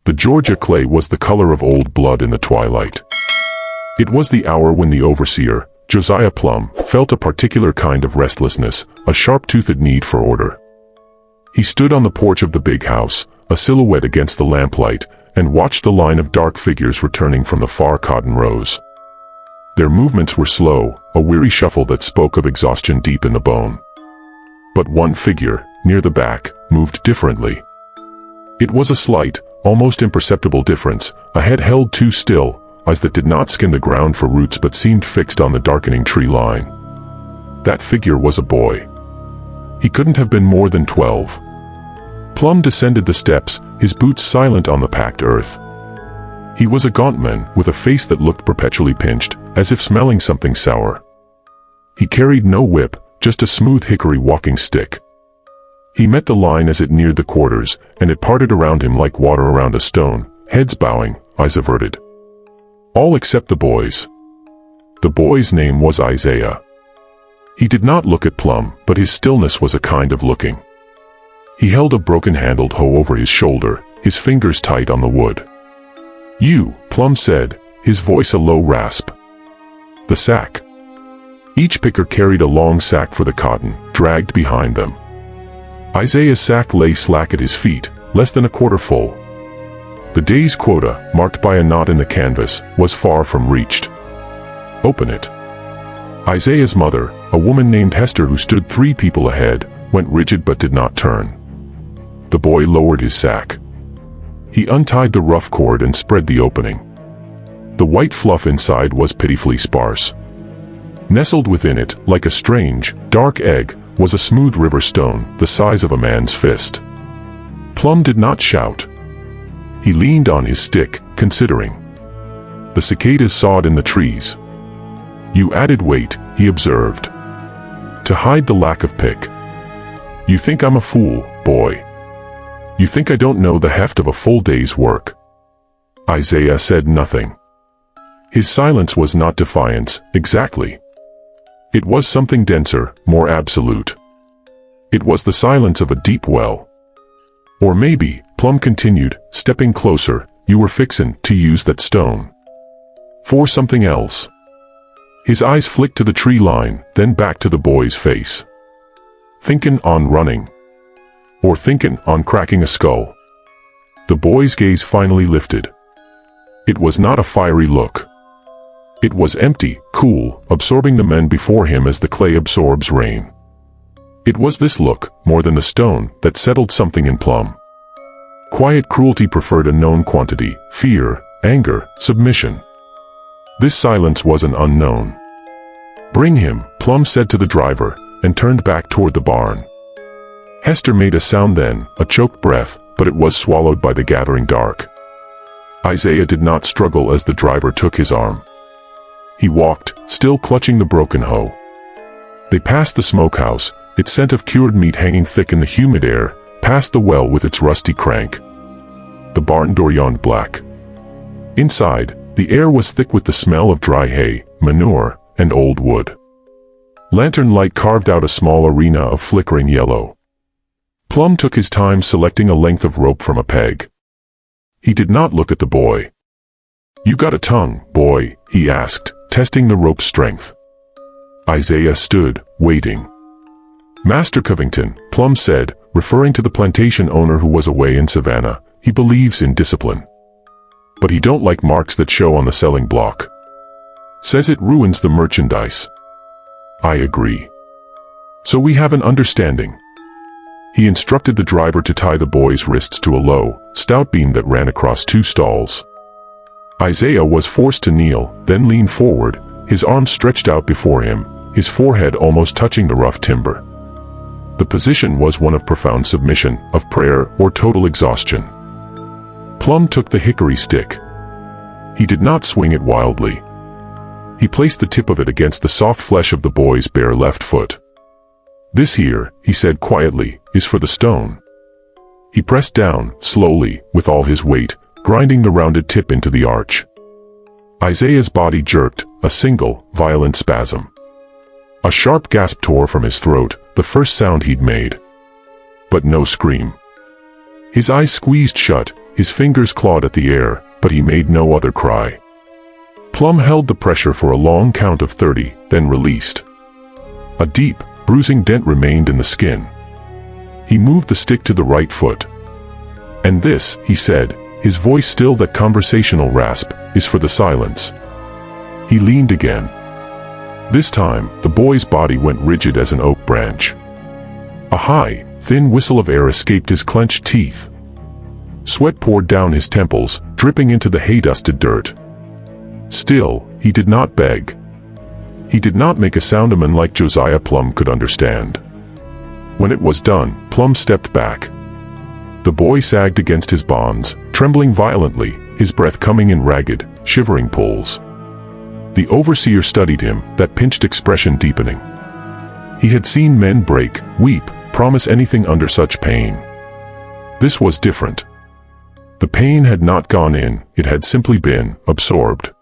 The Georgia clay was the color of old blood in the twilight. It was the hour when the overseer, Josiah Plum, felt a particular kind of restlessness, a sharp-toothed need for order. He stood on the porch of the big house, a silhouette against the lamplight, and watched the line of dark figures returning from the far cotton rows. Their movements were slow, a weary shuffle that spoke of exhaustion deep in the bone. But one figure, near the back, moved differently. It was a slight, almost imperceptible difference, a head held too still, eyes that did not skim the ground for roots but seemed fixed on the darkening tree line. That figure was a boy. He couldn't have been more than 12. Plum descended the steps, his boots silent on the packed earth. He was a gaunt man, with a face that looked perpetually pinched, as if smelling something sour. He carried no whip, just a smooth hickory walking stick. He met the line as it neared the quarters, and it parted around him like water around a stone, heads bowing, eyes averted. All except the boys. The boy's name was Isaiah. He did not look at Plum, but his stillness was a kind of looking. He held a broken-handled hoe over his shoulder, his fingers tight on the wood. "You," Plum said, his voice a low rasp. "The sack." Each picker carried a long sack for the cotton, dragged behind them. Isaiah's sack lay slack at his feet, less than a quarter full. The day's quota, marked by a knot in the canvas, was far from reached. "Open it." Isaiah's mother, a woman named Hester who stood 3 people ahead, went rigid but did not turn. The boy lowered his sack. He untied the rough cord and spread the opening. The white fluff inside was pitifully sparse. Nestled within it, like a strange, dark egg, was a smooth river stone, the size of a man's fist. Plum did not shout. He leaned on his stick, considering. The cicadas sawed in the trees. "You added weight," he observed. "To hide the lack of pick. You think I'm a fool, boy. You think I don't know the heft of a full day's work." Isaiah said nothing. His silence was not defiance, exactly. It was something denser, more absolute. It was the silence of a deep well. "Or maybe," Plum continued, stepping closer, "you were fixin' to use that stone for something else." His eyes flicked to the tree line, then back to the boy's face. "Thinkin' on running? Or thinkin' on cracking a skull?" The boy's gaze finally lifted. It was not a fiery look. It was empty, cool, absorbing the men before him as the clay absorbs rain. It was this look, more than the stone, that settled something in Plum. Quiet cruelty preferred a known quantity, fear, anger, submission. This silence was an unknown. "Bring him," Plum said to the driver, and turned back toward the barn. Hester made a sound then, a choked breath, but it was swallowed by the gathering dark. Isaiah did not struggle as the driver took his arm. He walked, still clutching the broken hoe. They passed the smokehouse, its scent of cured meat hanging thick in the humid air, past the well with its rusty crank. The barn door yawned black. Inside, the air was thick with the smell of dry hay, manure, and old wood. Lantern light carved out a small arena of flickering yellow. Plum took his time selecting a length of rope from a peg. He did not look at the boy. "You got a tongue, boy?" he asked, testing the rope's strength. Isaiah stood, waiting. "Master Covington," Plum said, referring to the plantation owner who was away in Savannah, "he believes in discipline. But he don't like marks that show on the selling block. Says it ruins the merchandise." "I agree. So we have an understanding." He instructed the driver to tie the boy's wrists to a low, stout beam that ran across 2 stalls. Isaiah was forced to kneel, then lean forward, his arms stretched out before him, his forehead almost touching the rough timber. The position was one of profound submission, of prayer, or total exhaustion. Plum took the hickory stick. He did not swing it wildly. He placed the tip of it against the soft flesh of the boy's bare left foot. "This here," he said quietly, "is for the stone." He pressed down, slowly, with all his weight, grinding the rounded tip into the arch. Isaiah's body jerked, a single, violent spasm. A sharp gasp tore from his throat, the first sound he'd made. But no scream. His eyes squeezed shut, his fingers clawed at the air, but he made no other cry. Plum held the pressure for a long count of 30, then released. A deep, bruising dent remained in the skin. He moved the stick to the right foot. "And this," he said, his voice still that conversational rasp, "is for the silence." He leaned again. This time, the boy's body went rigid as an oak branch. A high, thin whistle of air escaped his clenched teeth. Sweat poured down his temples, dripping into the hay-dusted dirt. Still, he did not beg. He did not make a sound a man like Josiah Plum could understand. When it was done, Plum stepped back. The boy sagged against his bonds, trembling violently, his breath coming in ragged, shivering pulls. The overseer studied him, that pinched expression deepening. He had seen men break, weep, promise anything under such pain. This was different. The pain had not gone in, it had simply been absorbed.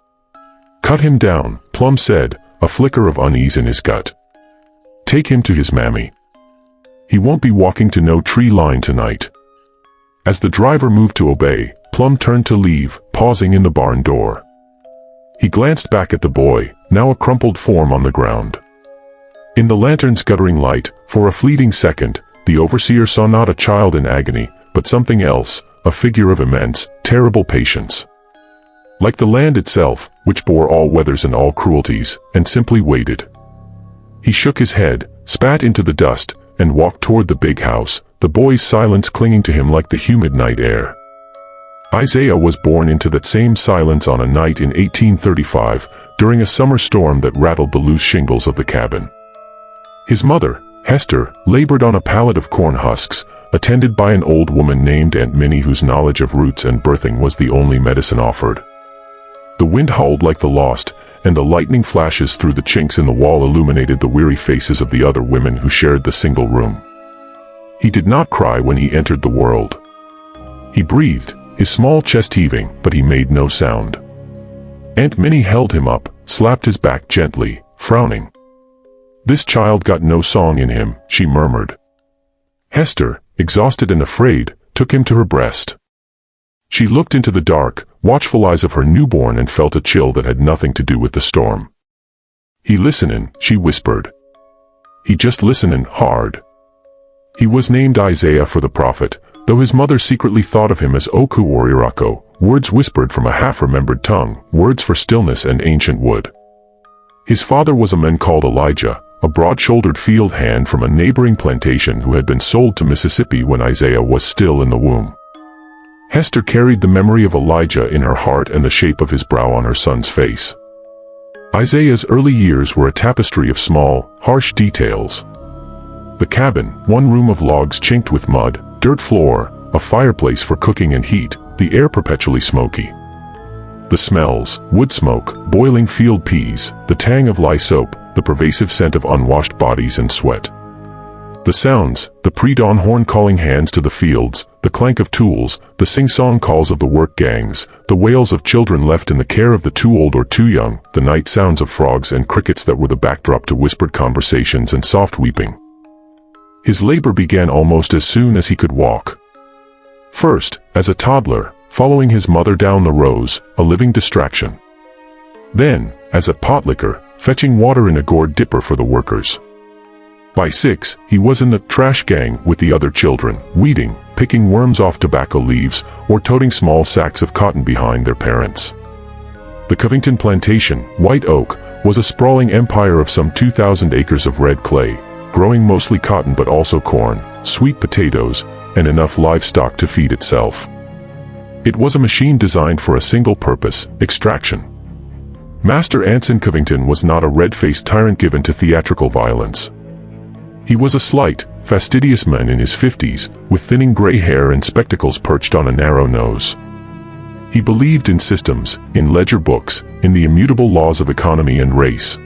"Cut him down," Plum said, a flicker of unease in his gut. "Take him to his mammy. He won't be walking to no tree line tonight." As the driver moved to obey, Plum turned to leave, pausing in the barn door. He glanced back at the boy, now a crumpled form on the ground. In the lantern's guttering light, for a fleeting second, the overseer saw not a child in agony, but something else, a figure of immense, terrible patience. Like the land itself, which bore all weathers and all cruelties, and simply waited. He shook his head, spat into the dust, and walked toward the big house, the boy's silence clinging to him like the humid night air. Isaiah was born into that same silence on a night in 1835, during a summer storm that rattled the loose shingles of the cabin. His mother, Hester, labored on a pallet of corn husks, attended by an old woman named Aunt Minnie whose knowledge of roots and birthing was the only medicine offered. The wind howled like the lost, and the lightning flashes through the chinks in the wall illuminated the weary faces of the other women who shared the single room. He did not cry when he entered the world. He breathed, his small chest heaving, but he made no sound. Aunt Minnie held him up, slapped his back gently, frowning. "This child got no song in him," she murmured. Hester, exhausted and afraid, took him to her breast. She looked into the dark, watchful eyes of her newborn and felt a chill that had nothing to do with the storm. "He listenin'," she whispered. "He just listenin' hard." He was named Isaiah for the prophet, though his mother secretly thought of him as Okuwarirako, words whispered from a half-remembered tongue, words for stillness and ancient wood. His father was a man called Elijah, a broad-shouldered field hand from a neighboring plantation who had been sold to Mississippi when Isaiah was still in the womb. Hester carried the memory of Elijah in her heart and the shape of his brow on her son's face. Isaiah's early years were a tapestry of small, harsh details. The cabin, one room of logs chinked with mud, dirt floor, a fireplace for cooking and heat, the air perpetually smoky. The smells, wood smoke, boiling field peas, the tang of lye soap, the pervasive scent of unwashed bodies and sweat. The sounds, the pre-dawn horn calling hands to the fields, the clank of tools, the sing-song calls of the work gangs, the wails of children left in the care of the too old or too young, the night sounds of frogs and crickets that were the backdrop to whispered conversations and soft weeping. His labor began almost as soon as he could walk. First, as a toddler, following his mother down the rows, a living distraction. Then, as a potlicker, fetching water in a gourd dipper for the workers. By 6, he was in the trash gang with the other children, weeding, picking worms off tobacco leaves, or toting small sacks of cotton behind their parents. The Covington plantation, White Oak, was a sprawling empire of some 2,000 acres of red clay, growing mostly cotton but also corn, sweet potatoes, and enough livestock to feed itself. It was a machine designed for a single purpose, extraction. Master Anson Covington was not a red-faced tyrant given to theatrical violence. He was a slight, fastidious man in his 50s, with thinning gray hair and spectacles perched on a narrow nose. He believed in systems, in ledger books, in the immutable laws of economy and race.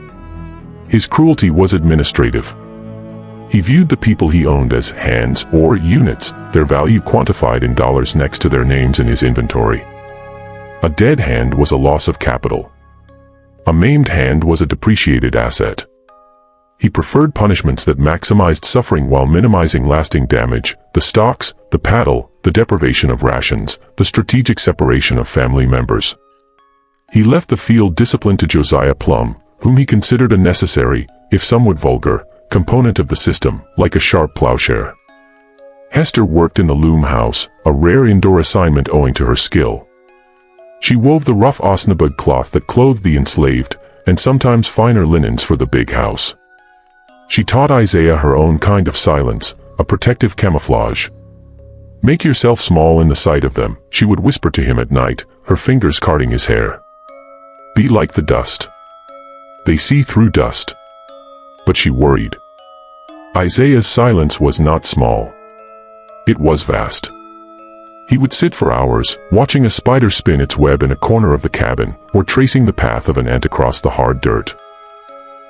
His cruelty was administrative. He viewed the people he owned as hands or units, their value quantified in dollars next to their names in his inventory. A dead hand was a loss of capital. A maimed hand was a depreciated asset. He preferred punishments that maximized suffering while minimizing lasting damage, the stocks, the paddle, the deprivation of rations, the strategic separation of family members. He left the field discipline to Josiah Plum, whom he considered a necessary, if somewhat vulgar, component of the system, like a sharp plowshare. Hester worked in the loom house, a rare indoor assignment owing to her skill. She wove the rough osnaburg cloth that clothed the enslaved, and sometimes finer linens for the big house. She taught Isaiah her own kind of silence, a protective camouflage. "Make yourself small in the sight of them," she would whisper to him at night, her fingers carding his hair. "Be like the dust. They see through dust." But she worried. Isaiah's silence was not small. It was vast. He would sit for hours, watching a spider spin its web in a corner of the cabin, or tracing the path of an ant across the hard dirt.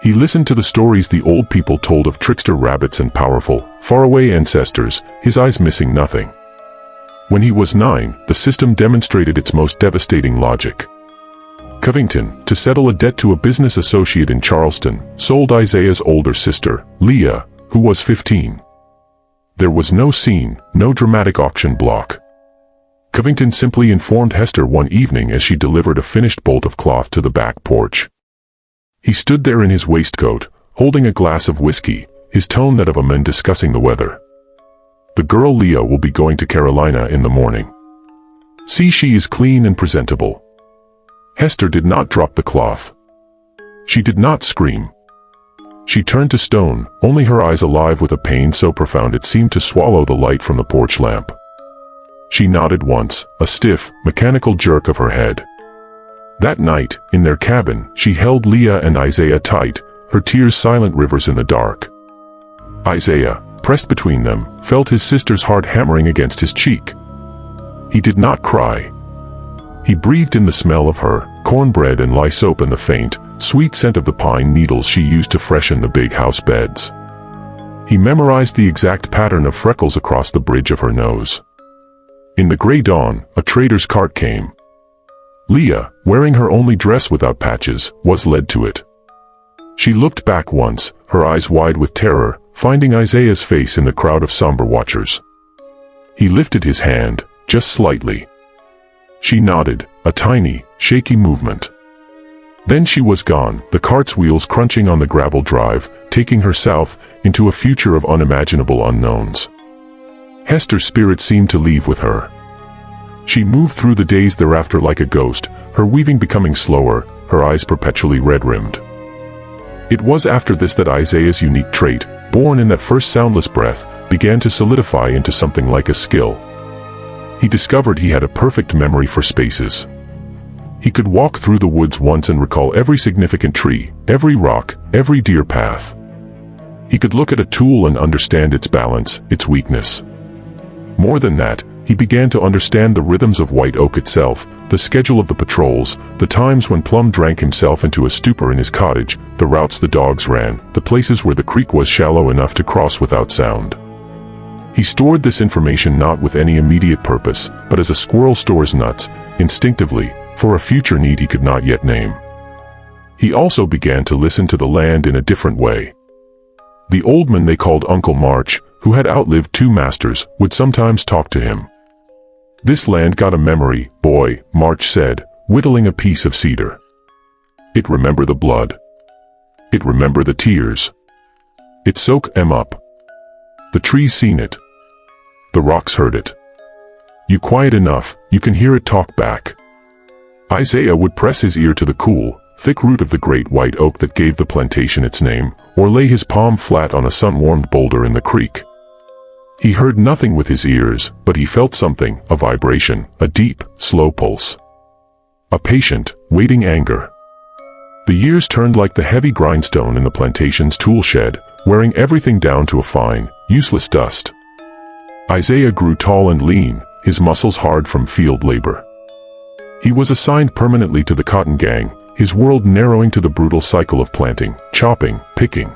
He listened to the stories the old people told of trickster rabbits and powerful, faraway ancestors, his eyes missing nothing. When he was 9, the system demonstrated its most devastating logic. Covington, to settle a debt to a business associate in Charleston, sold Isaiah's older sister, Leah, who was 15. There was no scene, no dramatic auction block. Covington simply informed Hester one evening as she delivered a finished bolt of cloth to the back porch. He stood there in his waistcoat, holding a glass of whiskey, his tone that of a man discussing the weather. "The girl Leah will be going to Carolina in the morning. See, she is clean and presentable." Hester did not drop the cloth. She did not scream. She turned to stone, only her eyes alive with a pain so profound it seemed to swallow the light from the porch lamp. She nodded once, a stiff, mechanical jerk of her head. That night, in their cabin, she held Leah and Isaiah tight, her tears silent rivers in the dark. Isaiah, pressed between them, felt his sister's heart hammering against his cheek. He did not cry. He breathed in the smell of her cornbread and lye soap and the faint, sweet scent of the pine needles she used to freshen the big house beds. He memorized the exact pattern of freckles across the bridge of her nose. In the gray dawn, a trader's cart came. Leah, wearing her only dress without patches, was led to it. She looked back once, her eyes wide with terror, finding Isaiah's face in the crowd of somber watchers. He lifted his hand, just slightly. She nodded, a tiny, shaky movement. Then she was gone, the cart's wheels crunching on the gravel drive, taking her south, into a future of unimaginable unknowns. Hester's spirit seemed to leave with her. She moved through the days thereafter like a ghost, her weaving becoming slower, her eyes perpetually red-rimmed. It was after this that Isaiah's unique trait, born in that first soundless breath, began to solidify into something like a skill. He discovered he had a perfect memory for spaces. He could walk through the woods once and recall every significant tree, every rock, every deer path. He could look at a tool and understand its balance, its weakness. More than that, he began to understand the rhythms of white oak itself, the schedule of the patrols, the times when Plum drank himself into a stupor in his cottage, the routes the dogs ran, the places where the creek was shallow enough to cross without sound. He stored this information not with any immediate purpose, but as a squirrel stores nuts, instinctively, for a future need he could not yet name. He also began to listen to the land in a different way. The old man they called Uncle March, who had outlived 2 masters, would sometimes talk to him. "This land got a memory, boy," March said, whittling a piece of cedar. "It remember the blood. It remember the tears. It soak 'em up. The trees seen it. The rocks heard it. You quiet enough, you can hear it talk back." Isaiah would press his ear to the cool, thick root of the great white oak that gave the plantation its name, or lay his palm flat on a sun-warmed boulder in the creek. He heard nothing with his ears, but he felt something, a vibration, a deep, slow pulse. A patient, waiting anger. The years turned like the heavy grindstone in the plantation's tool shed, wearing everything down to a fine, useless dust. Isaiah grew tall and lean, his muscles hard from field labor. He was assigned permanently to the cotton gang, his world narrowing to the brutal cycle of planting, chopping, picking.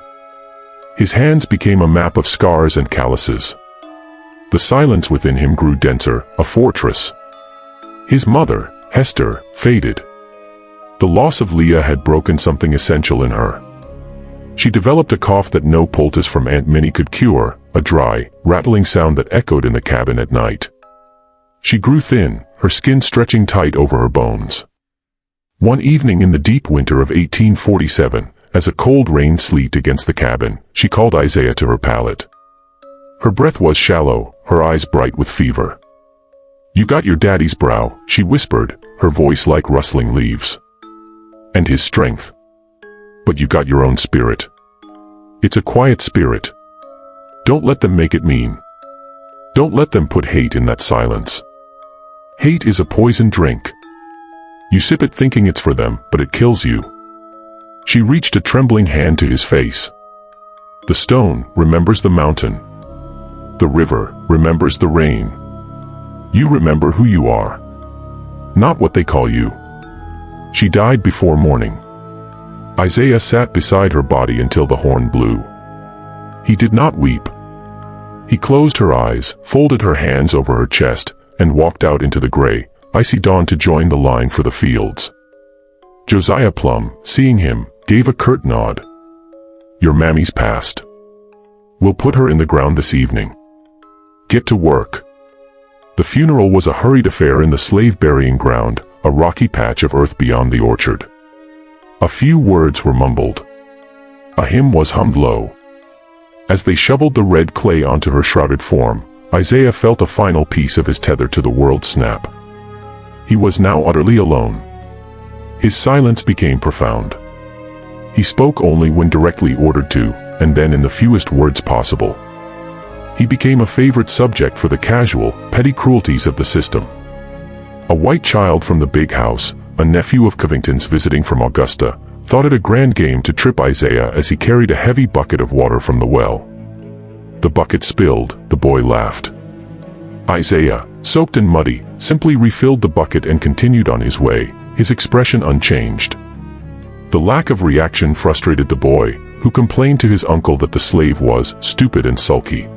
His hands became a map of scars and calluses. The silence within him grew denser, a fortress. His mother, Hester, faded. The loss of Leah had broken something essential in her. She developed a cough that no poultice from Aunt Minnie could cure, a dry, rattling sound that echoed in the cabin at night. She grew thin, her skin stretching tight over her bones. One evening in the deep winter of 1847, as a cold rain sleet against the cabin, she called Isaiah to her pallet. Her breath was shallow, her eyes bright with fever. "You got your daddy's brow," she whispered, her voice like rustling leaves. "And his strength. But you got your own spirit. It's a quiet spirit. Don't let them make it mean. Don't let them put hate in that silence. Hate is a poison drink. You sip it thinking it's for them, but it kills you." She reached a trembling hand to his face. "The stone remembers the mountain. The river remembers the rain. You remember who you are, not what they call you." She died before morning. Isaiah sat beside her body until the horn blew. He did not weep. He closed her eyes, folded her hands over her chest, and walked out into the gray, icy dawn to join the line for the fields. Josiah Plum, seeing him, gave a curt nod. "Your mammy's passed. We'll put her in the ground this evening. Get to work." The funeral was a hurried affair in the slave burying ground, a rocky patch of earth beyond the orchard. A few words were mumbled. A hymn was hummed low. As they shoveled the red clay onto her shrouded form, Isaiah felt a final piece of his tether to the world snap. He was now utterly alone. His silence became profound. He spoke only when directly ordered to, and then in the fewest words possible. He became a favorite subject for the casual, petty cruelties of the system. A white child from the big house, a nephew of Covington's visiting from Augusta, thought it a grand game to trip Isaiah as he carried a heavy bucket of water from the well. The bucket spilled, the boy laughed. Isaiah, soaked and muddy, simply refilled the bucket and continued on his way, his expression unchanged. The lack of reaction frustrated the boy, who complained to his uncle that the slave was stupid and sulky.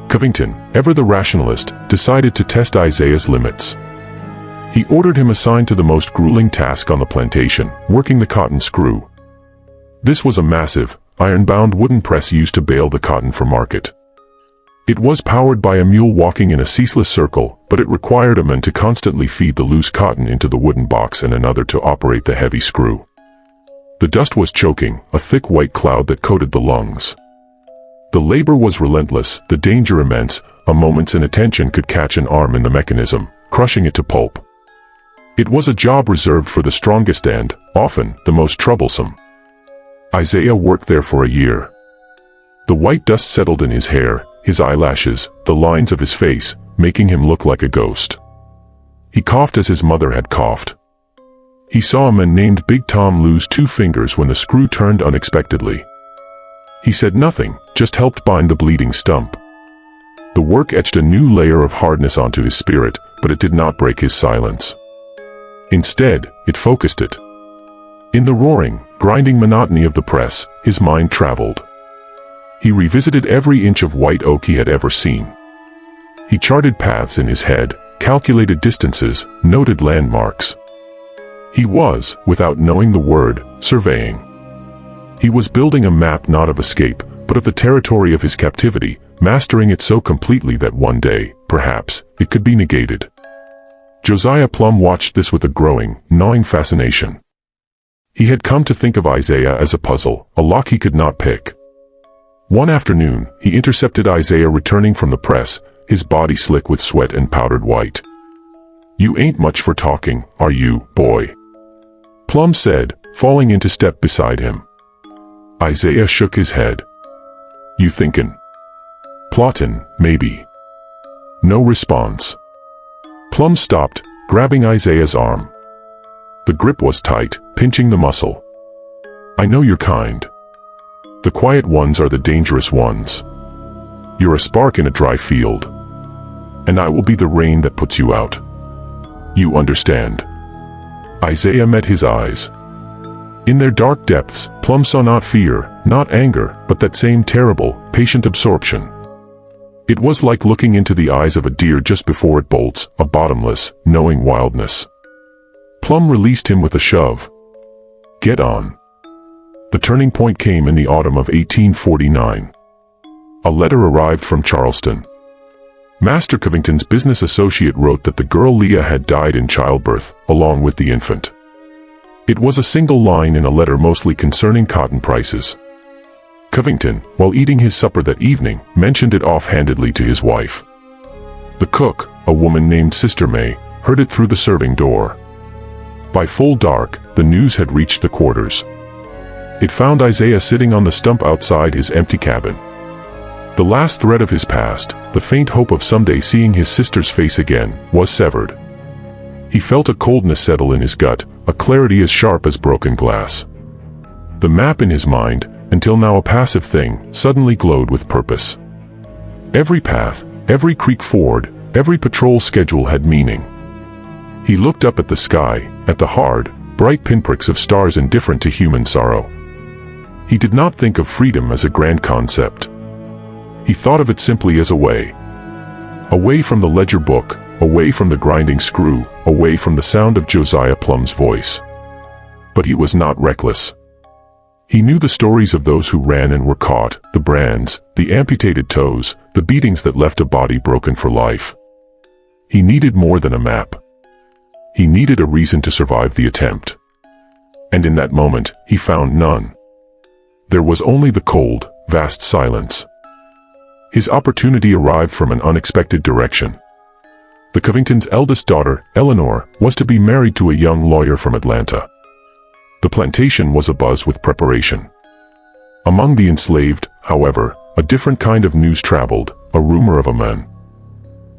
Covington, ever the rationalist, decided to test Isaiah's limits. He ordered him assigned to the most grueling task on the plantation, working the cotton screw. This was a massive, iron-bound wooden press used to bale the cotton for market. It was powered by a mule walking in a ceaseless circle, but it required a man to constantly feed the loose cotton into the wooden box and another to operate the heavy screw. The dust was choking, a thick white cloud that coated the lungs. The labor was relentless, the danger immense. A moment's inattention could catch an arm in the mechanism, crushing it to pulp. It was a job reserved for the strongest and, often, the most troublesome. Isaiah worked there for a year. The white dust settled in his hair, his eyelashes, the lines of his face, making him look like a ghost. He coughed as his mother had coughed. He saw a man named Big Tom lose 2 fingers when the screw turned unexpectedly. He said nothing, just helped bind the bleeding stump. The work etched a new layer of hardness onto his spirit, but it did not break his silence. Instead, it focused it. In the roaring, grinding monotony of the press, his mind traveled. He revisited every inch of white oak he had ever seen. He charted paths in his head, calculated distances, noted landmarks. He was, without knowing the word, surveying. He was building a map not of escape, but of the territory of his captivity, mastering it so completely that one day, perhaps, it could be negated. Josiah Plum watched this with a growing, gnawing fascination. He had come to think of Isaiah as a puzzle, a lock he could not pick. One afternoon, he intercepted Isaiah returning from the press, his body slick with sweat and powdered white. "You ain't much for talking, are you, boy?" Plum said, falling into step beside him. Isaiah shook his head. "You thinkin'? Plottin', maybe." No response. Plum stopped, grabbing Isaiah's arm. The grip was tight, pinching the muscle. "I know you're kind. The quiet ones are the dangerous ones. You're a spark in a dry field. And I will be the rain that puts you out. You understand?" Isaiah met his eyes. In their dark depths, Plum saw not fear, not anger, but that same terrible, patient absorption. It was like looking into the eyes of a deer just before it bolts, a bottomless, knowing wildness. Plum released him with a shove. "Get on." The turning point came in the autumn of 1849. A letter arrived from Charleston. Master Covington's business associate wrote that the girl Leah had died in childbirth, along with the infant. It was a single line in a letter mostly concerning cotton prices. Covington, while eating his supper that evening, mentioned it offhandedly to his wife. The cook, a woman named Sister May, heard it through the serving door. By full dark, the news had reached the quarters. It found Isaiah sitting on the stump outside his empty cabin. The last thread of his past, the faint hope of someday seeing his sister's face again, was severed. He felt a coldness settle in his gut, a clarity as sharp as broken glass. The map in his mind, until now a passive thing, suddenly glowed with purpose. Every path, every creek ford, every patrol schedule had meaning. He looked up at the sky, at the hard, bright pinpricks of stars indifferent to human sorrow. He did not think of freedom as a grand concept. He thought of it simply as a way. Away from the ledger book, away from the grinding screw, away from the sound of Josiah Plum's voice. But he was not reckless. He knew the stories of those who ran and were caught, the brands, the amputated toes, the beatings that left a body broken for life. He needed more than a map. He needed a reason to survive the attempt. And in that moment, he found none. There was only the cold, vast silence. His opportunity arrived from an unexpected direction. The Covingtons' eldest daughter, Eleanor, was to be married to a young lawyer from Atlanta. The plantation was abuzz with preparation. Among the enslaved, however, a different kind of news traveled, a rumor of a man.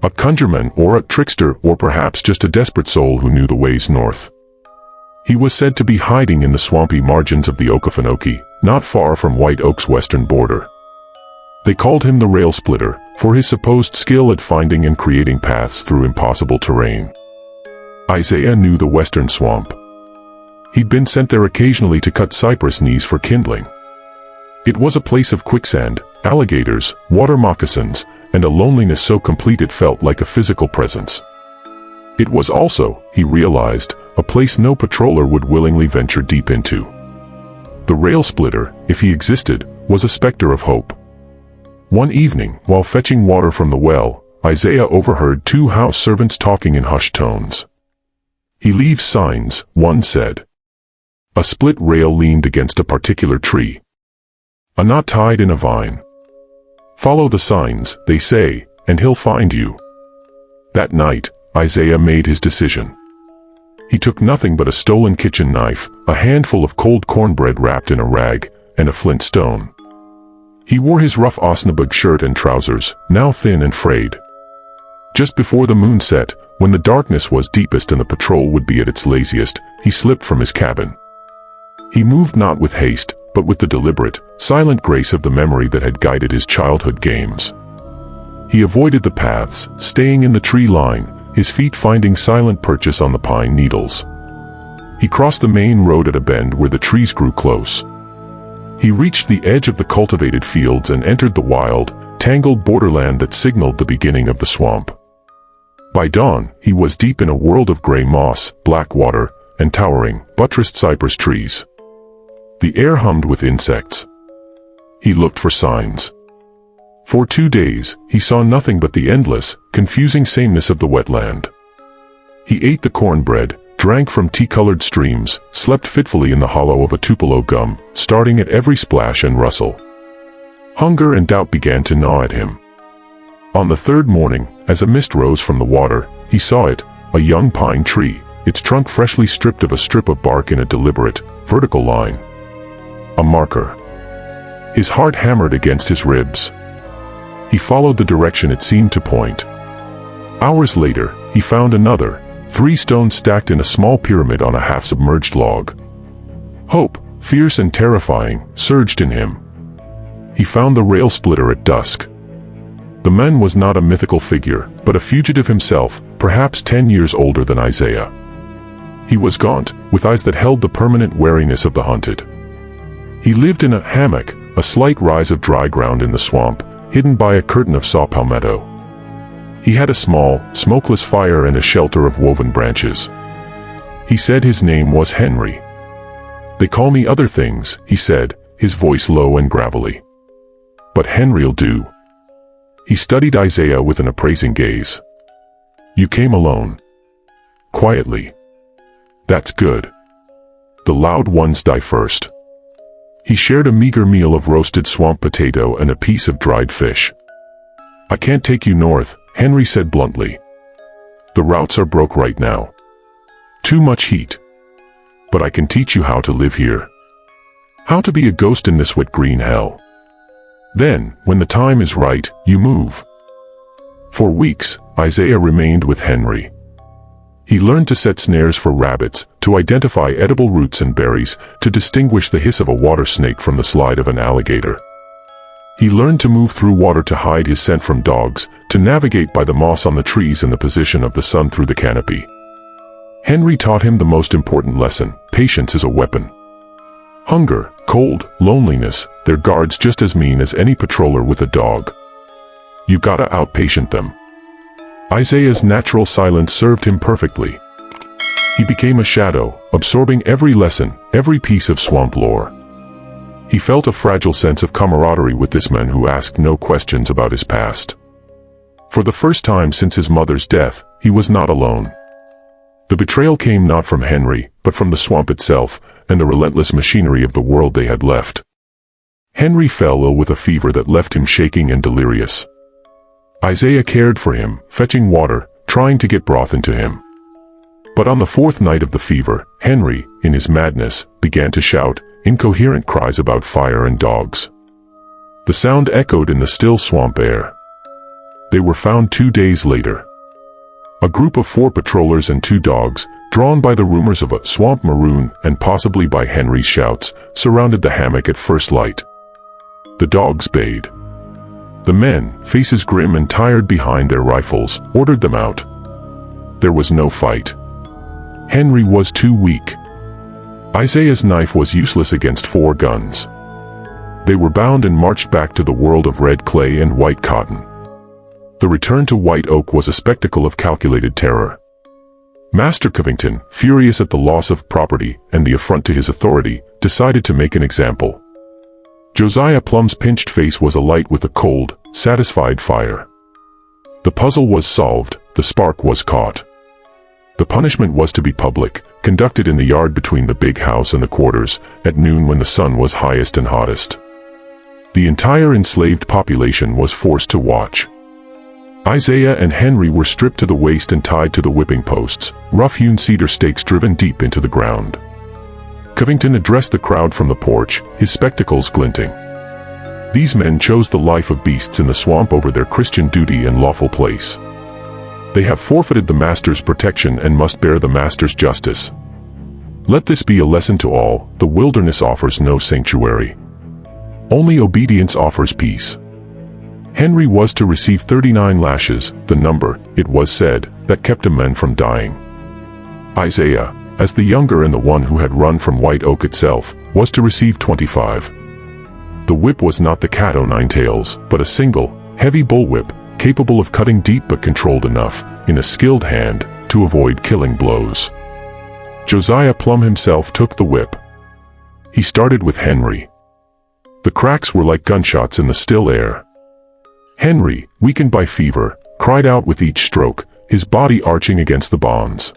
A conjureman or a trickster or perhaps just a desperate soul who knew the ways north. He was said to be hiding in the swampy margins of the Okefenokee, not far from White Oak's western border. They called him the Rail Splitter, for his supposed skill at finding and creating paths through impossible terrain. Isaiah knew the western swamp. He'd been sent there occasionally to cut cypress knees for kindling. It was a place of quicksand, alligators, water moccasins, and a loneliness so complete it felt like a physical presence. It was also, he realized, a place no patroller would willingly venture deep into. The Rail Splitter, if he existed, was a specter of hope. One evening, while fetching water from the well, Isaiah overheard two house servants talking in hushed tones. "He leaves signs," one said. A split rail leaned against a particular tree. A knot tied in a vine. "Follow the signs," they say, "and he'll find you." That night, Isaiah made his decision. He took nothing but a stolen kitchen knife, a handful of cold cornbread wrapped in a rag, and a flint stone. He wore his rough Osnaburg shirt and trousers, now thin and frayed. Just before the moon set, when the darkness was deepest and the patrol would be at its laziest, he slipped from his cabin. He moved not with haste, but with the deliberate, silent grace of the memory that had guided his childhood games. He avoided the paths, staying in the tree line, his feet finding silent purchase on the pine needles. He crossed the main road at a bend where the trees grew close. He reached the edge of the cultivated fields and entered the wild, tangled borderland that signaled the beginning of the swamp. By dawn, he was deep in a world of gray moss, black water, and towering, buttressed cypress trees. The air hummed with insects. He looked for signs. For 2 days, he saw nothing but the endless, confusing sameness of the wetland. He ate the cornbread, drank from tea-colored streams, slept fitfully in the hollow of a Tupelo gum, starting at every splash and rustle. Hunger and doubt began to gnaw at him. On the third morning, as a mist rose from the water, he saw it, a young pine tree, its trunk freshly stripped of a strip of bark in a deliberate, vertical line. A marker. His heart hammered against his ribs. He followed the direction it seemed to point. Hours later, he found another, 3 stones stacked in a small pyramid on a half-submerged log. Hope, fierce and terrifying, surged in him. He found the Rail Splitter at dusk. The man was not a mythical figure, but a fugitive himself, perhaps 10 years older than Isaiah. He was gaunt, with eyes that held the permanent wariness of the hunted. He lived in a hammock, a slight rise of dry ground in the swamp, hidden by a curtain of saw palmetto. He had a small, smokeless fire and a shelter of woven branches. He said his name was Henry. "They call me other things," he said, his voice low and gravelly. "But Henry'll do." He studied Isaiah with an appraising gaze. "You came alone." "Quietly." "That's good. The loud ones die first." He shared a meager meal of roasted swamp potato and a piece of dried fish. "I can't take you north," Henry said bluntly. "The routes are broke right now. Too much heat. But I can teach you how to live here. How to be a ghost in this wet green hell. Then, when the time is right, you move." For weeks, Isaiah remained with Henry. He learned to set snares for rabbits, to identify edible roots and berries, to distinguish the hiss of a water snake from the slide of an alligator. He learned to move through water to hide his scent from dogs, to navigate by the moss on the trees and the position of the sun through the canopy. Henry taught him the most important lesson: patience is a weapon. Hunger, cold, loneliness, they're guards just as mean as any patroller with a dog. You gotta outpatient them. Isaiah's natural silence served him perfectly. He became a shadow, absorbing every lesson, every piece of swamp lore. He felt a fragile sense of camaraderie with this man who asked no questions about his past. For the first time since his mother's death, he was not alone. The betrayal came not from Henry, but from the swamp itself, and the relentless machinery of the world they had left. Henry fell ill with a fever that left him shaking and delirious. Isaiah cared for him, fetching water, trying to get broth into him. But on the fourth night of the fever, Henry, in his madness, began to shout incoherent cries about fire and dogs. The sound echoed in the still swamp air. They were found 2 days later. A group of 4 patrollers and 2 dogs, drawn by the rumors of a swamp maroon and possibly by Henry's shouts, surrounded the hammock at first light. The dogs bayed. The men, faces grim and tired behind their rifles, ordered them out. There was no fight. Henry was too weak. Isaiah's knife was useless against 4 guns. They were bound and marched back to the world of red clay and white cotton. The return to White Oak was a spectacle of calculated terror. Master Covington, furious at the loss of property and the affront to his authority, decided to make an example. Josiah Plum's pinched face was alight with a cold, satisfied fire. The puzzle was solved, the spark was caught. The punishment was to be public, conducted in the yard between the big house and the quarters, at noon when the sun was highest and hottest. The entire enslaved population was forced to watch. Isaiah and Henry were stripped to the waist and tied to the whipping posts, rough-hewn cedar stakes driven deep into the ground. Covington addressed the crowd from the porch, his spectacles glinting. These men chose the life of beasts in the swamp over their Christian duty and lawful place. They have forfeited the Master's protection and must bear the Master's justice. Let this be a lesson to all: the wilderness offers no sanctuary. Only obedience offers peace. Henry was to receive 39 lashes, the number, it was said, that kept a man from dying. Isaiah, as the younger and the one who had run from White Oak itself, was to receive 25. The whip was not the cat o' nine tails, but a single, heavy bullwhip, capable of cutting deep but controlled enough, in a skilled hand, to avoid killing blows. Josiah Plum himself took the whip. He started with Henry. The cracks were like gunshots in the still air. Henry, weakened by fever, cried out with each stroke, his body arching against the bonds.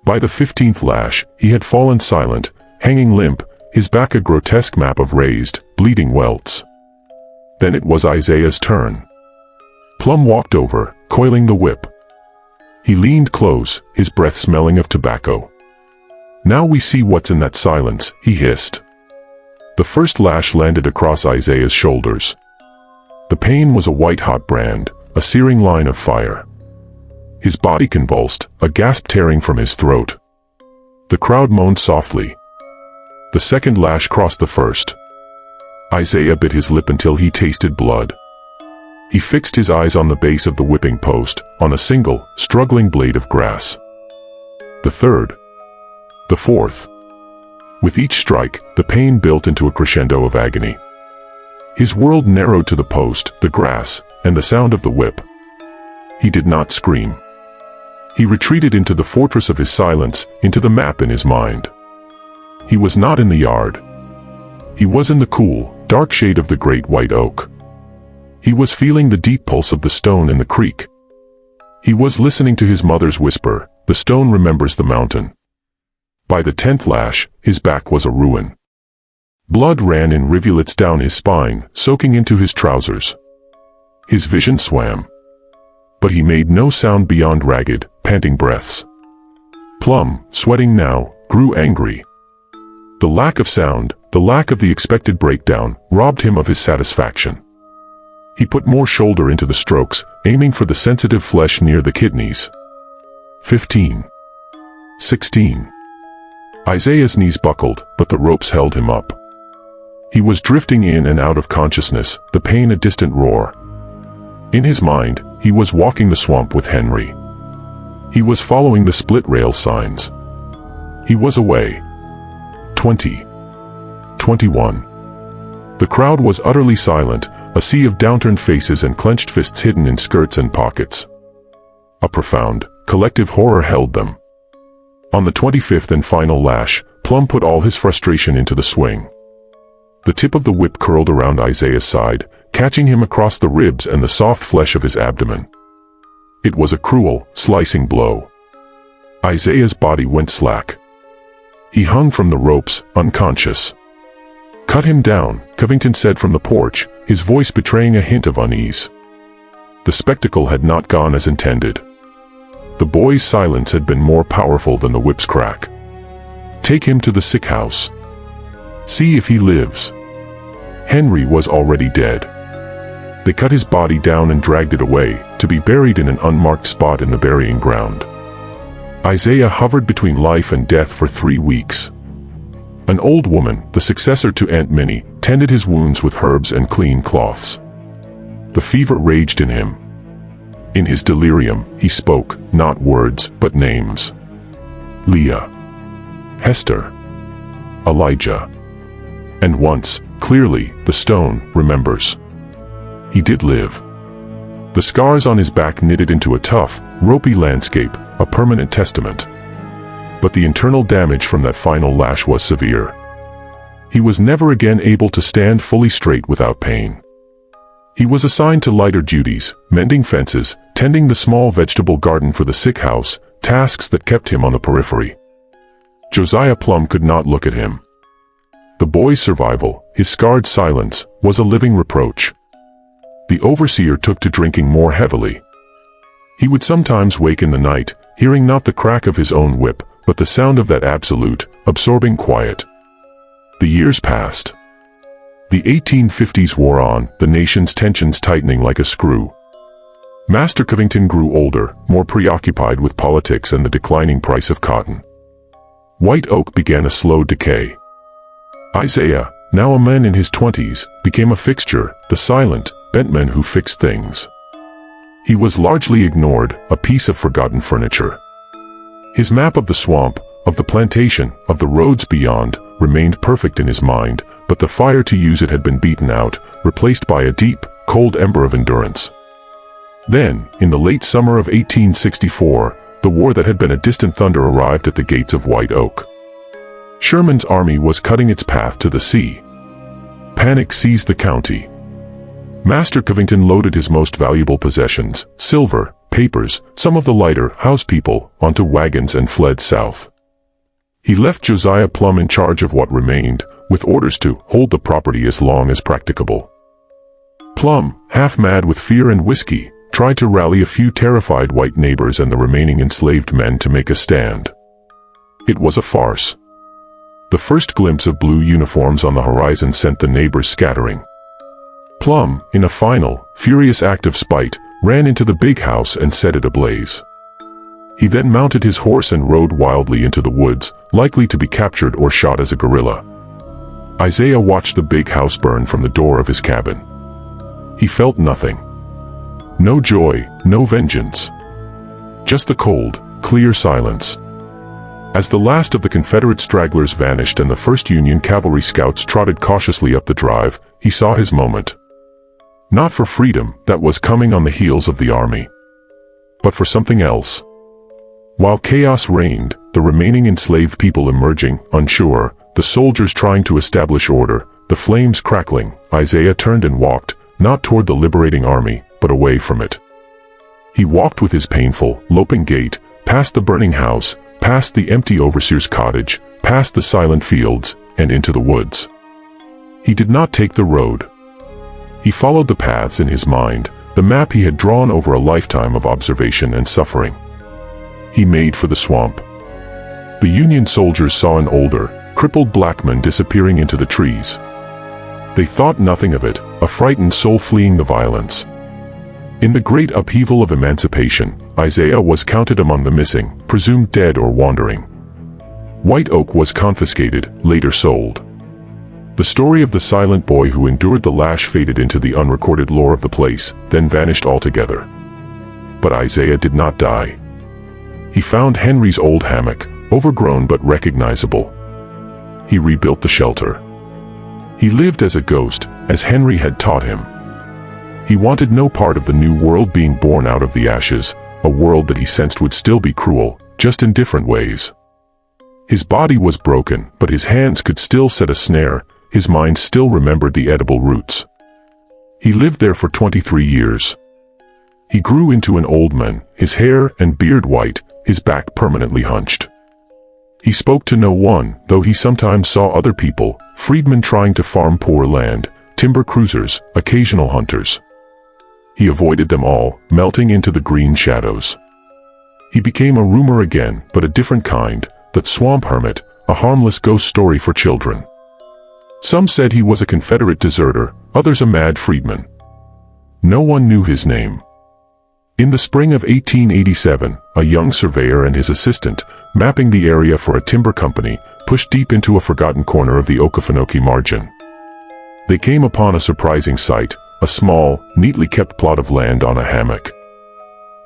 By the 15th lash, he had fallen silent, hanging limp, his back a grotesque map of raised, bleeding welts. Then it was Isaiah's turn. Plum walked over, coiling the whip. He leaned close, his breath smelling of tobacco. "Now we see what's in that silence," he hissed. The first lash landed across Isaiah's shoulders. The pain was a white-hot brand, a searing line of fire. His body convulsed, a gasp tearing from his throat. The crowd moaned softly. The second lash crossed the first. Isaiah bit his lip until he tasted blood. He fixed his eyes on the base of the whipping post, on a single, struggling blade of grass. The third. The fourth. With each strike, the pain built into a crescendo of agony. His world narrowed to the post, the grass, and the sound of the whip. He did not scream. He retreated into the fortress of his silence, into the map in his mind. He was not in the yard. He was in the cool, dark shade of the great white oak. He was feeling the deep pulse of the stone in the creek. He was listening to his mother's whisper, "The stone remembers the mountain." By the 10th lash, his back was a ruin. Blood ran in rivulets down his spine, soaking into his trousers. His vision swam. But he made no sound beyond ragged, panting breaths. Plum, sweating now, grew angry. The lack of sound, the lack of the expected breakdown, robbed him of his satisfaction. He put more shoulder into the strokes, aiming for the sensitive flesh near the kidneys. 15. 16. Isaiah's knees buckled, but the ropes held him up. He was drifting in and out of consciousness, the pain a distant roar. In his mind, he was walking the swamp with Henry. He was following the split rail signs. He was away. 20. 21. The crowd was utterly silent, a sea of downturned faces and clenched fists hidden in skirts and pockets. A profound, collective horror held them. On the 25th and final lash, Plum put all his frustration into the swing. The tip of the whip curled around Isaiah's side, catching him across the ribs and the soft flesh of his abdomen. It was a cruel, slicing blow. Isaiah's body went slack. He hung from the ropes, unconscious. "Cut him down," Covington said from the porch, his voice betraying a hint of unease. The spectacle had not gone as intended. The boy's silence had been more powerful than the whip's crack. "Take him to the sick house. See if he lives." Henry was already dead. They cut his body down and dragged it away, to be buried in an unmarked spot in the burying ground. Isaiah hovered between life and death for 3 weeks. An old woman, the successor to Aunt Minnie, tended his wounds with herbs and clean cloths. The fever raged in him. In his delirium, he spoke, not words, but names. Leah. Hester. Elijah. And once, clearly, the stone remembers. He did live. The scars on his back knitted into a tough, ropey landscape, a permanent testament. But the internal damage from that final lash was severe. He was never again able to stand fully straight without pain. He was assigned to lighter duties, mending fences, tending the small vegetable garden for the sick house, tasks that kept him on the periphery. Josiah Plum could not look at him. The boy's survival, his scarred silence, was a living reproach. The overseer took to drinking more heavily. He would sometimes wake in the night, hearing not the crack of his own whip, but the sound of that absolute, absorbing quiet. The years passed. The 1850s wore on, the nation's tensions tightening like a screw. Master Covington grew older, more preoccupied with politics and the declining price of cotton. White Oak began a slow decay. Isaiah, now a man in his 20s, became a fixture, the silent, bent man who fixed things. He was largely ignored, a piece of forgotten furniture. His map of the swamp, of the plantation, of the roads beyond, remained perfect in his mind, but the fire to use it had been beaten out, replaced by a deep, cold ember of endurance. Then, in the late summer of 1864, the war that had been a distant thunder arrived at the gates of White Oak. Sherman's army was cutting its path to the sea. Panic seized the county. Master Covington loaded his most valuable possessions, silver, papers, some of the lighter house people, onto wagons and fled south. He left Josiah Plum in charge of what remained, with orders to hold the property as long as practicable. Plum, half mad with fear and whiskey, tried to rally a few terrified white neighbors and the remaining enslaved men to make a stand. It was a farce. The first glimpse of blue uniforms on the horizon sent the neighbors scattering. Plum, in a final, furious act of spite, ran into the big house and set it ablaze. He then mounted his horse and rode wildly into the woods, likely to be captured or shot as a guerrilla. Isaiah watched the big house burn from the door of his cabin. He felt nothing. No joy, no vengeance. Just the cold, clear silence. As the last of the Confederate stragglers vanished and the first Union cavalry scouts trotted cautiously up the drive, he saw his moment. Not for freedom, that was coming on the heels of the army. But for something else. While chaos reigned, the remaining enslaved people emerging, unsure, the soldiers trying to establish order, the flames crackling, Isaiah turned and walked, not toward the liberating army, but away from it. He walked with his painful, loping gait, past the burning house, past the empty overseer's cottage, past the silent fields, and into the woods. He did not take the road. He followed the paths in his mind, the map he had drawn over a lifetime of observation and suffering. He made for the swamp. The Union soldiers saw an older, crippled black man disappearing into the trees. They thought nothing of it, a frightened soul fleeing the violence. In the great upheaval of emancipation, Isaiah was counted among the missing, presumed dead or wandering. White oak was confiscated, later sold. The story of the silent boy who endured the lash faded into the unrecorded lore of the place, then vanished altogether. But Isaiah did not die. He found Henry's old hammock, overgrown but recognizable. He rebuilt the shelter. He lived as a ghost, as Henry had taught him. He wanted no part of the new world being born out of the ashes, a world that he sensed would still be cruel, just in different ways. His body was broken, but his hands could still set a snare, his mind still remembered the edible roots. He lived there for 23 years. He grew into an old man, his hair and beard white, his back permanently hunched. He spoke to no one, though he sometimes saw other people, freedmen trying to farm poor land, timber cruisers, occasional hunters. He avoided them all, melting into the green shadows. He became a rumor again, but a different kind, the swamp hermit, a harmless ghost story for children. Some said he was a Confederate deserter, others a mad freedman. No one knew his name. In the spring of 1887, a young surveyor and his assistant, mapping the area for a timber company, pushed deep into a forgotten corner of the Okefenokee margin. They came upon a surprising sight, a small, neatly kept plot of land on a hammock.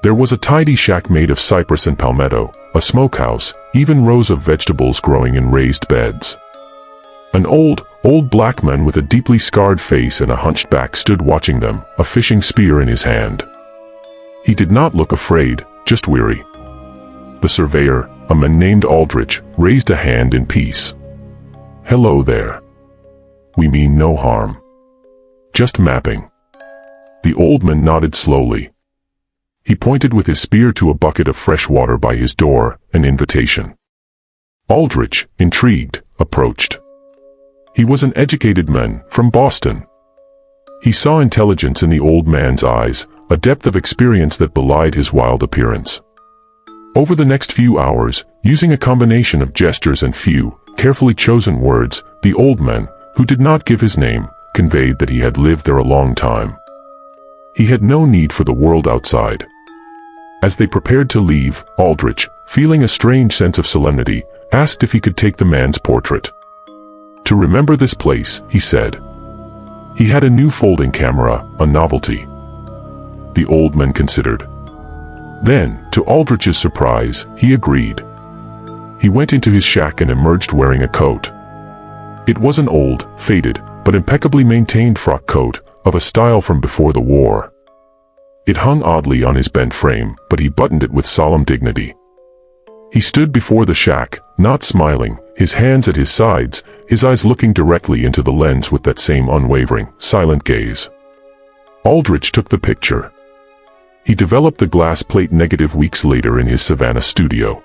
There was a tidy shack made of cypress and palmetto, a smokehouse, even rows of vegetables growing in raised beds. An old black man with a deeply scarred face and a hunched back stood watching them, a fishing spear in his hand. He did not look afraid, just weary. The surveyor, a man named Aldrich, raised a hand in peace. "Hello there. We mean no harm. Just mapping." The old man nodded slowly. He pointed with his spear to a bucket of fresh water by his door, an invitation. Aldrich, intrigued, approached. He was an educated man, from Boston. He saw intelligence in the old man's eyes, a depth of experience that belied his wild appearance. Over the next few hours, using a combination of gestures and few, carefully chosen words, the old man, who did not give his name, conveyed that he had lived there a long time. He had no need for the world outside. As they prepared to leave, Aldrich, feeling a strange sense of solemnity, asked if he could take the man's portrait. "To remember this place," he said. He had a new folding camera, a novelty. The old man considered. Then, to Aldrich's surprise, he agreed. He went into his shack and emerged wearing a coat. It was an old, faded, but impeccably maintained frock coat, of a style from before the war. It hung oddly on his bent frame, but he buttoned it with solemn dignity. He stood before the shack, not smiling, his hands at his sides, his eyes looking directly into the lens with that same unwavering, silent gaze. Aldrich took the picture. He developed the glass plate negative weeks later in his Savannah studio.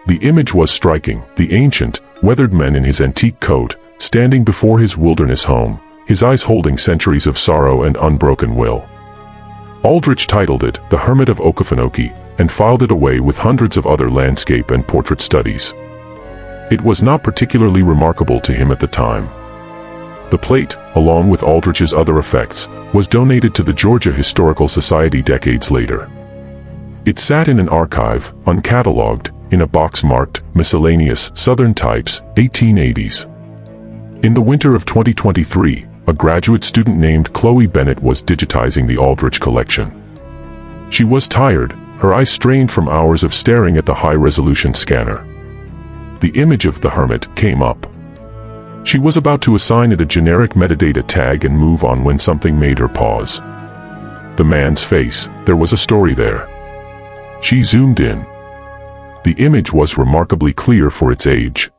The image was striking, the ancient, weathered man in his antique coat, standing before his wilderness home, his eyes holding centuries of sorrow and unbroken will. Aldrich titled it, The Hermit of Okefenokee, and filed it away with hundreds of other landscape and portrait studies. It was not particularly remarkable to him at the time. The plate, along with Aldrich's other effects, was donated to the Georgia Historical Society decades later. It sat in an archive, uncatalogued, in a box marked, Miscellaneous, Southern Types, 1880s. In the winter of 2023, a graduate student named Chloe Bennett was digitizing the Aldrich collection. She was tired, her eyes strained from hours of staring at the high-resolution scanner. The image of the hermit came up. She was about to assign it a generic metadata tag and move on when something made her pause. The man's face, there was a story there. She zoomed in. The image was remarkably clear for its age.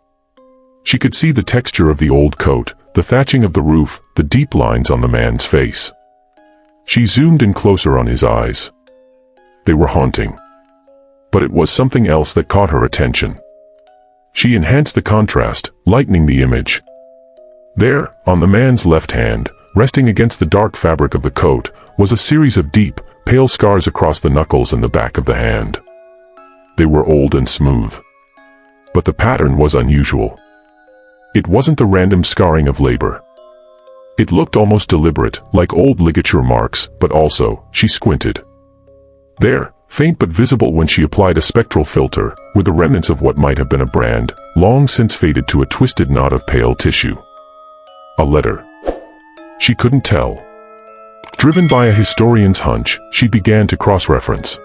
She could see the texture of the old coat, the thatching of the roof, the deep lines on the man's face. She zoomed in closer on his eyes. They were haunting. But it was something else that caught her attention. She enhanced the contrast, lightening the image. There, on the man's left hand, resting against the dark fabric of the coat, was a series of deep, pale scars across the knuckles and the back of the hand. They were old and smooth. But the pattern was unusual. It wasn't the random scarring of labor. It looked almost deliberate, like old ligature marks, but also, she squinted. There, faint but visible when she applied a spectral filter, were the remnants of what might have been a brand, long since faded to a twisted knot of pale tissue. A letter. She couldn't tell. Driven by a historian's hunch, she began to cross-reference.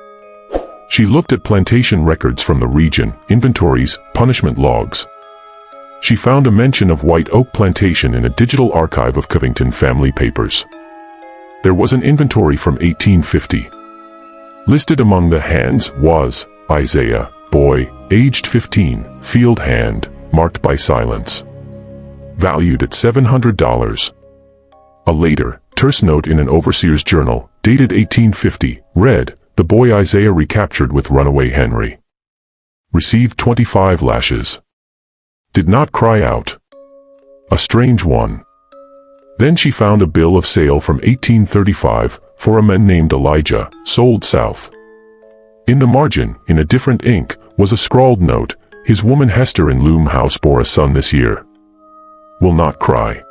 She looked at plantation records from the region, inventories, punishment logs. She found a mention of White Oak Plantation in a digital archive of Covington family papers. There was an inventory from 1850. Listed among the hands was Isaiah, boy, aged 15, field hand, marked by silence. Valued at $700. A later, terse note in an overseer's journal, dated 1850, read, "The boy Isaiah recaptured with runaway Henry. Received 25 lashes. Did not cry out." A strange one. Then she found a bill of sale from 1835 for a man named Elijah, sold south. In the margin, in a different ink, was a scrawled note, "His woman Hester in Loom House bore a son this year. Will not cry.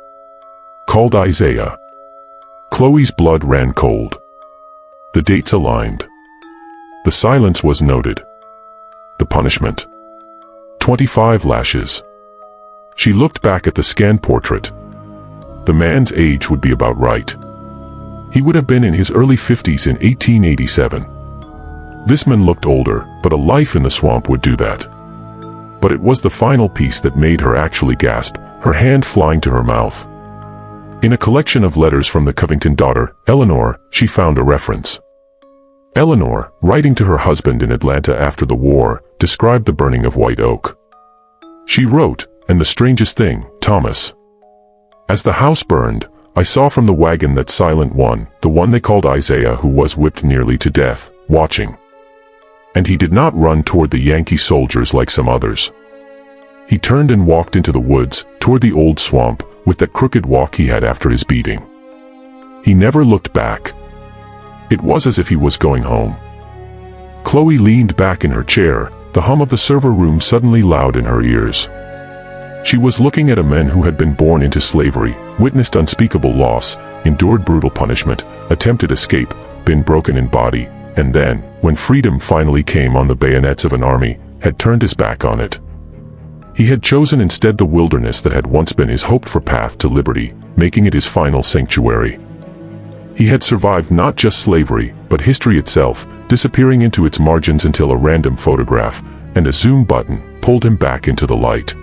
Called Isaiah." Chloe's blood ran cold. The dates aligned. The silence was noted. The punishment. 25 lashes. She looked back at the scanned portrait. The man's age would be about right. He would have been in his early 50s in 1887. This man looked older, but a life in the swamp would do that. But it was the final piece that made her actually gasp, her hand flying to her mouth. In a collection of letters from the Covington daughter, Eleanor, she found a reference. Eleanor, writing to her husband in Atlanta after the war, described the burning of White Oak. She wrote, "And the strangest thing, Thomas. As the house burned, I saw from the wagon that silent one, the one they called Isaiah, who was whipped nearly to death, watching. And he did not run toward the Yankee soldiers like some others. He turned and walked into the woods, toward the old swamp, with that crooked walk he had after his beating. He never looked back. It was as if he was going home." Chloe leaned back in her chair, the hum of the server room suddenly loud in her ears. She was looking at a man who had been born into slavery, witnessed unspeakable loss, endured brutal punishment, attempted escape, been broken in body, and then, when freedom finally came on the bayonets of an army, had turned his back on it. He had chosen instead the wilderness that had once been his hoped-for path to liberty, making it his final sanctuary. He had survived not just slavery, but history itself, disappearing into its margins until a random photograph, and a zoom button, pulled him back into the light.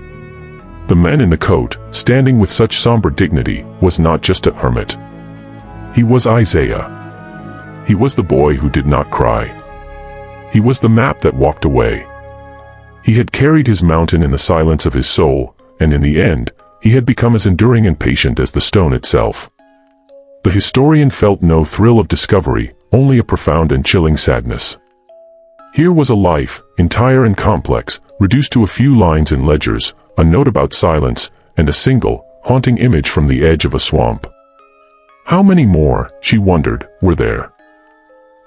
The man in the coat, standing with such somber dignity, was not just a hermit. He was Isaiah. He was the boy who did not cry. He was the map that walked away. He had carried his mountain in the silence of his soul, and in the end, he had become as enduring and patient as the stone itself. The historian felt no thrill of discovery, only a profound and chilling sadness. Here was a life, entire and complex, reduced to a few lines in ledgers, a note about silence, and a single, haunting image from the edge of a swamp. How many more, she wondered, were there?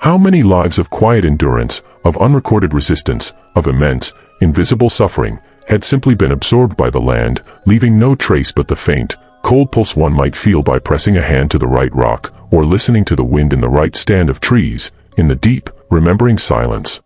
How many lives of quiet endurance, of unrecorded resistance, of immense, invisible suffering, had simply been absorbed by the land, leaving no trace but the faint, cold pulse one might feel by pressing a hand to the right rock, or listening to the wind in the right stand of trees, in the deep, remembering silence.